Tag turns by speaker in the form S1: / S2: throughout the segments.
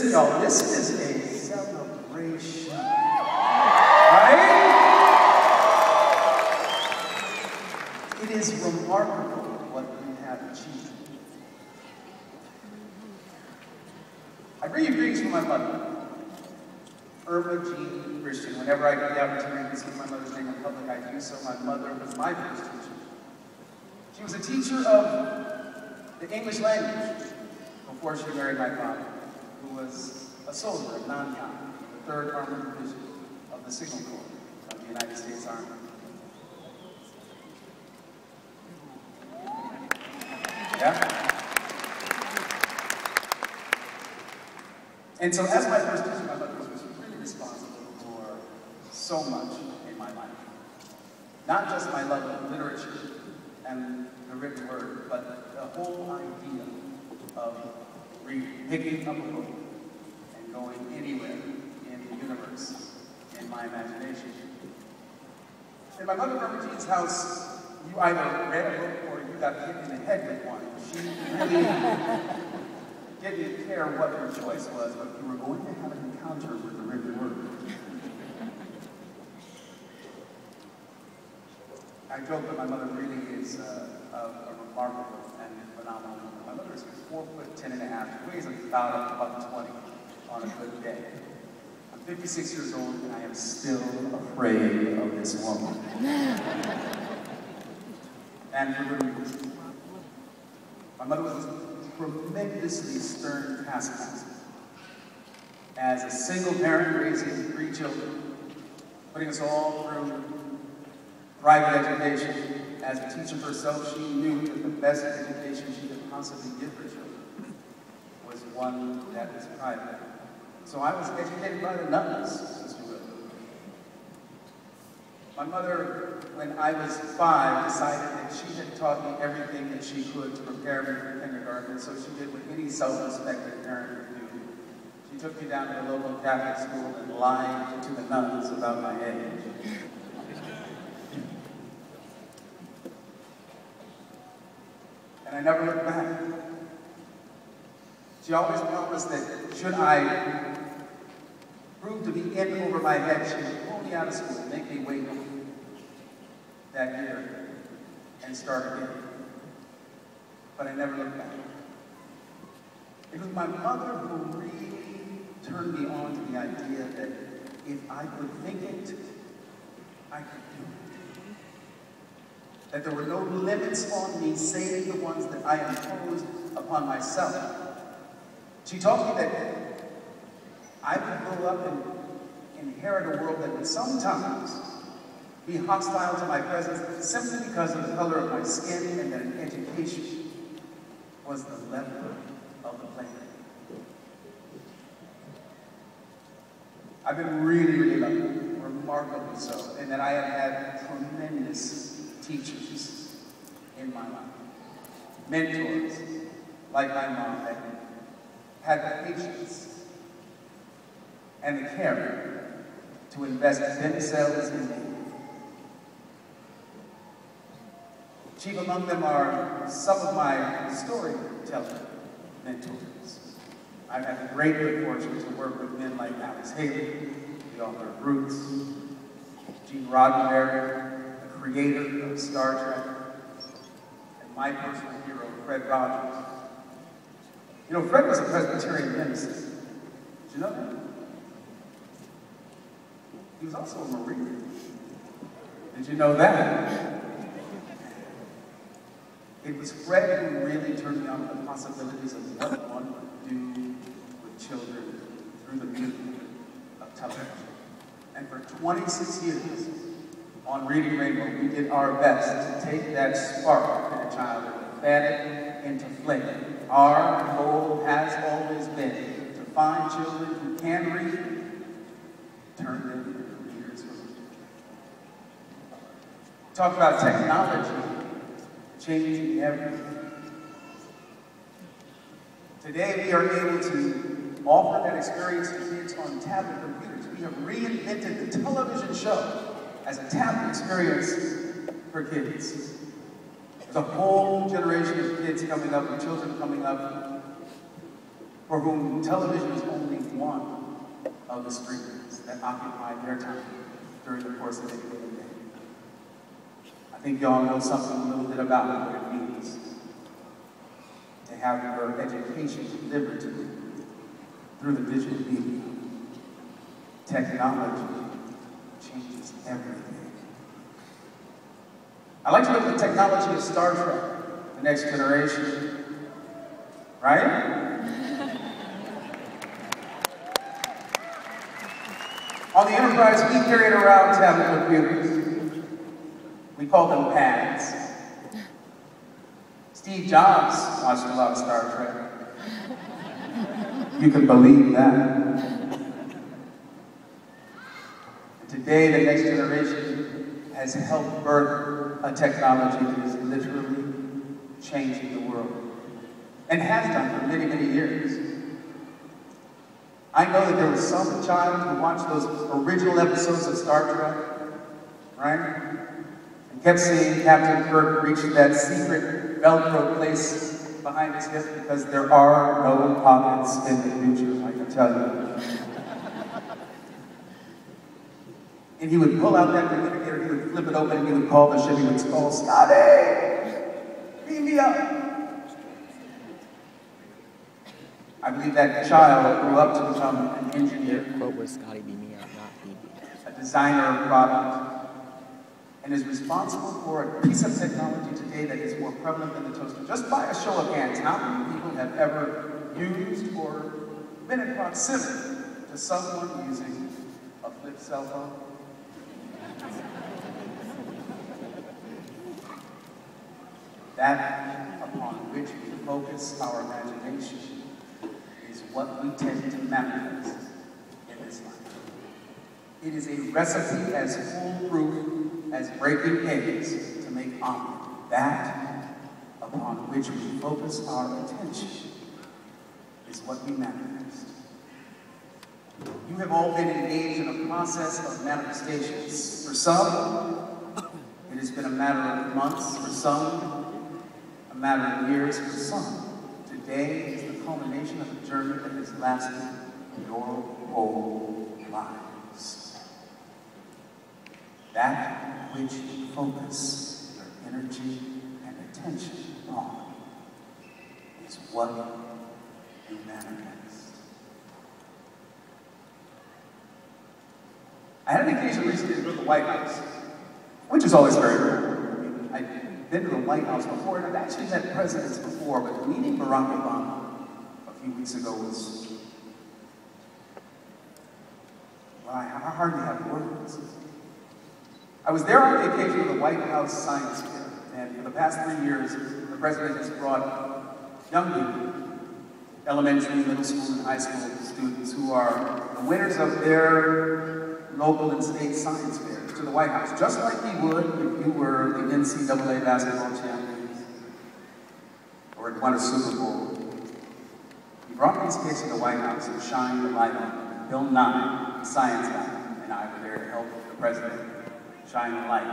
S1: Listen, y'all, this is a celebration. Right? It is remarkable what we have achieved. I bring you greetings from my mother, Irma Jean Christian. Whenever I get the opportunity to speak my mother's name in public, I do so. My mother was my first teacher. She was a teacher of the English language before she married my father, who was a soldier at Nanyang, the 3rd Armored Division of the Signal Corps of the United States Army. Yeah? And so as my first teacher, my mother was really responsible for so much in my life. Not just my love of literature and the written word, but the whole idea of reading, picking up a book, and going anywhere in the universe in my imagination. In my mother, Irma Jean's house, you either read a book or you got hit in the head with one. She really didn't care what your choice was, but you were going to have an encounter with the written word. I joke that my mother really is a remarkable and phenomenal woman. My mother is 4'10½", weighs about $120 on a good day. I'm 56 years old and I am still afraid of this woman. And for good reason. My mother was a tremendously stern taskmaster. As a single parent raising 3 children, putting us all through private education. As a teacher herself, she knew that the best education she could possibly give her children was one that was private. So I was educated by the nuns, as you will. My mother, when I was 5, decided that she had taught me everything that she could to prepare me for kindergarten, so she did what any self-respecting parent would do. She took me down to the local Catholic school and lied to the nuns about my age. And I never looked back. She always promised that should I prove to be in over my head, she would pull me out of school and make me wait that year and start again. But I never looked back. It was my mother who really turned me on to the idea that if I could think it, I could do it. That there were no limits on me, save the ones that I imposed upon myself. She taught me that I would grow up and inherit a world that would sometimes be hostile to my presence simply because of the color of my skin, and that an education was the level of the playing field. I've been really lucky, remarkably so, in that I have had tremendous teachers in my life. Mentors, like my mom, that had the patience and the care to invest themselves in me. Chief among them are some of my storytelling mentors. I've had the great good fortune to work with men like Alice Haley, the author of Roots, Gene Roddenberry, the creator of Star Trek, and my personal hero, Fred Rogers. You know, Fred was a Presbyterian minister. Did you know that? He was also a Marine. Did you know that? It was Fred who really turned me on to the possibilities of what one could do with children through the medium of television. And for 26 years, on Reading Rainbow, we did our best to take that spark in a child and fan it into flame. Our goal has always been to find children who can read, turn them into readers. Talk about technology changing everything. Today we are able to offer that experience to kids on tablet computers. We have reinvented the television show as a tablet experience for kids. There's a whole generation of kids coming up, and children coming up, for whom television is only one of the screens that occupy their time during the course of any given day. I think y'all know something a little bit about what it means to have your education delivered to you through the digital media. Technology changes everything. I like to look at the technology of Star Trek, The Next Generation, right? On the Enterprise, we carried around tablet computers. We call them pads. Steve Jobs watched a lot of Star Trek. You can believe that. Today, the next generation has helped birth a technology that is literally changing the world, and has done for many, many years. I know that there was some child who watched those original episodes of Star Trek, right? And kept seeing Captain Kirk reach that secret Velcro place behind his hip, because there are no pockets in the future, I can tell you. And he would pull out that communicator, he would flip it open, and he would call the ship, he would call, "Scotty, beam me up." I believe that child grew up to become an engineer,
S2: Quote was Scotty beam me up, not beam me.
S1: a designer of product, and is responsible for a piece of technology today that is more prevalent than the toaster. Just by a show of hands, how many people have ever used or been in proximity to someone using a flip cell phone? That upon which we focus our imagination is what we tend to manifest in this life. It is a recipe as foolproof as breaking eggs to make omelet. That upon which we focus our attention is what we manifest. You have all been engaged in a process of manifestations. For some, it has been a matter of months. For some, a matter of years. For some, today is the culmination of a journey that has lasted your whole lives. That which you focus your energy and attention on is what you manifest. I had an occasion recently to go to the White House, which is always very rare. I mean, I've been to the White House before, and I've actually met presidents before, but meeting Barack Obama a few weeks ago was, well, I hardly have words. I was there on the occasion of the White House Science Fair, and for the past 3 years, the president has brought young people, elementary, middle school, and high school students who are the winners of their local and state science fairs to the White House, just like he would if you were the NCAA basketball champions or had won a Super Bowl. He brought these kids to the White House and shined the light on them. Bill Nye, the science guy, and I were there to help the president shine the light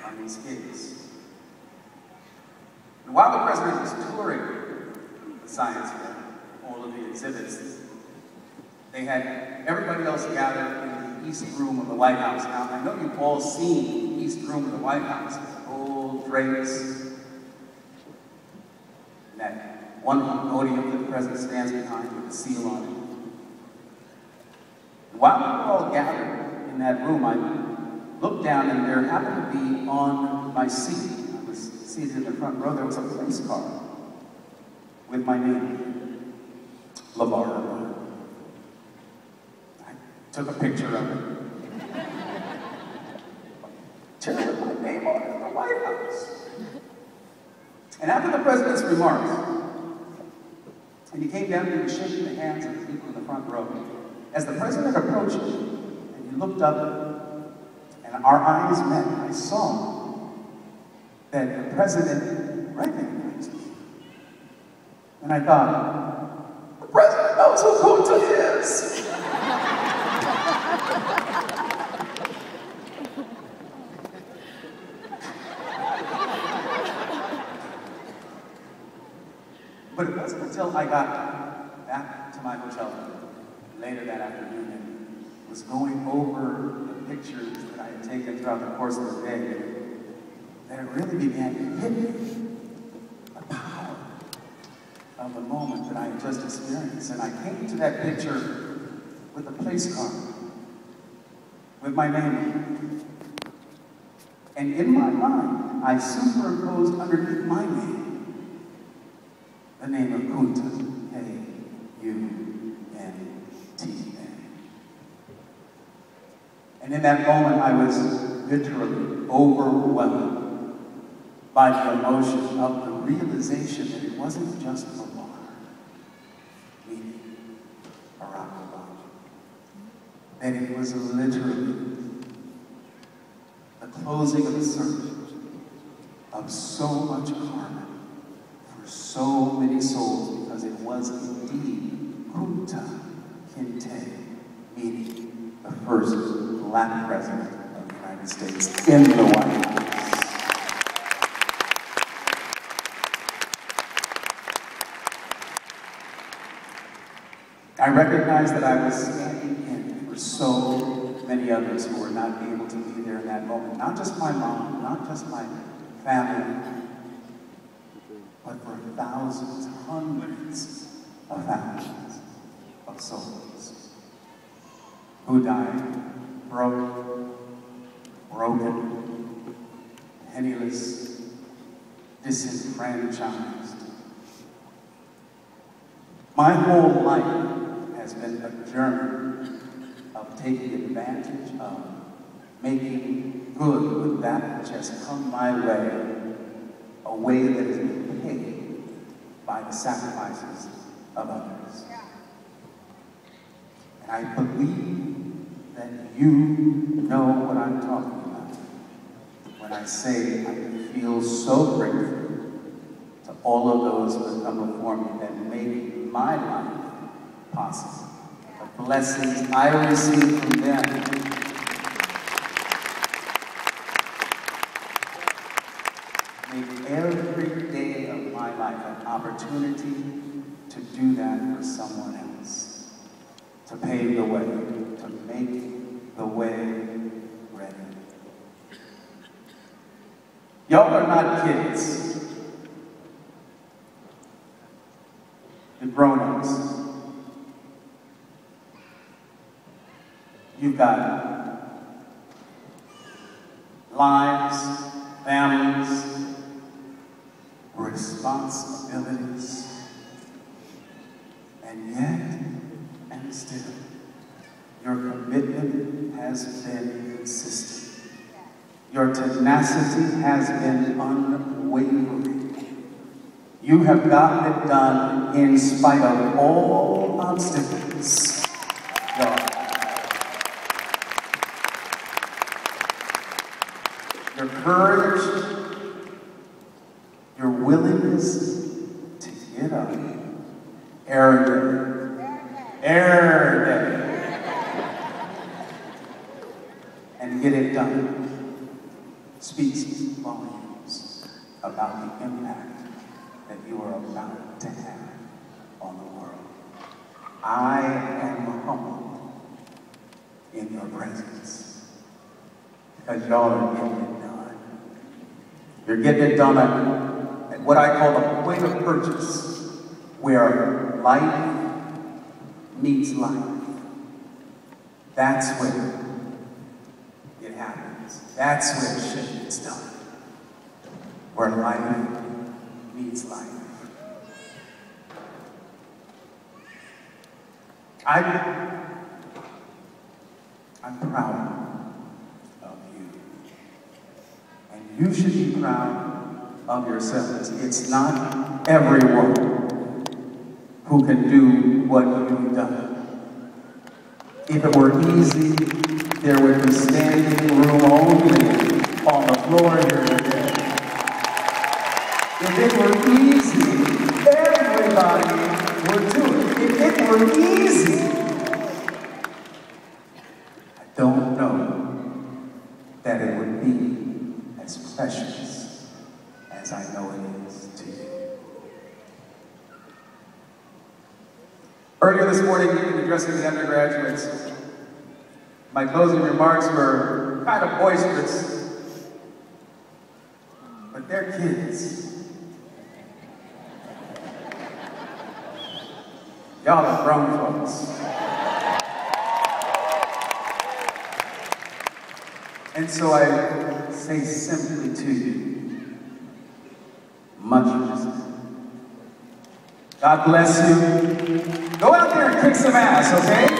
S1: on these kids. And while the president was touring the science fair, all of the exhibits, they had everybody else gathered in the East Room of the White House. Now, I know you've all seen the East Room of the White House, gold drapes, and that one podium that the president stands behind with the seal on it. And while we were all gathered in that room, I looked down, and there happened to be on my seat, I was seated in the front row, there was a place card with my name, LeVar. Took a picture of it. Took my name on it in the White House. And after the president's remarks, and he came down and he was shaking the hands of the people in the front row, as the president approached me, and he looked up, and our eyes met, I saw that the president recognized me. And I thought, the president knows who Kunta is. But it wasn't until I got back to my hotel room afternoon and was going over the pictures that I had taken throughout the course of the day, that it really began to hit me, the power of the moment that I had just experienced. And I came to that picture with a place card, with my name on it. And in my mind, I superimposed underneath my name the name of Kunta, K-U-N-T-A. And in that moment, I was literally overwhelmed by the emotion of the realization that it wasn't just LeVar, meaning Barack Obama, that it was literally the closing of the circle of so much karma for so many souls, because it was indeed Kunta Kinte, meaning the first Black president of the United States in the White House. I recognized that I was standing in for so many others who were not able to be there in that moment. Not just my mom, not just my family, but for thousands, hundreds of thousands of souls who died broken, penniless, disenfranchised. My whole life has been a journey of taking advantage of, making good with that which has come my way, a way that has been paid by the sacrifices of others. And I believe that you know what I'm talking about when I say I feel so grateful to all of those who have come before me that made my life possible. The blessings I receive from them make every day of my life an opportunity to do that for someone else, to pave the way, to make the way ready. Y'all are not kids. You're grown-ups. You've got lives, families, responsibilities, and yet, and still, your commitment has been consistent. Your tenacity has been unwavering. You have gotten it done in spite of all obstacles. Your courage, your willingness to get up every day, and get it done speaks volumes about the impact that you are about to have on the world. I am humbled in your presence because y'all are getting it done. You're getting it done at what I call the point of purchase, where life meets life. That's where it happens. That's where shit gets done. Where life meets life. I'm proud of you. And you should be proud of yourselves. It's not everyone who can do what you've done. If it were easy, there would be standing room only on the floor here today. If it were easy, everybody would do it. If it were easy, I don't know that it would be as precious as I know it is to you. Earlier this morning, in addressing the undergraduates, my closing remarks were kind of boisterous, but they're kids. Y'all are grown folks. And so I say simply to you, much respect. God bless you. Go out there and kick some ass, okay?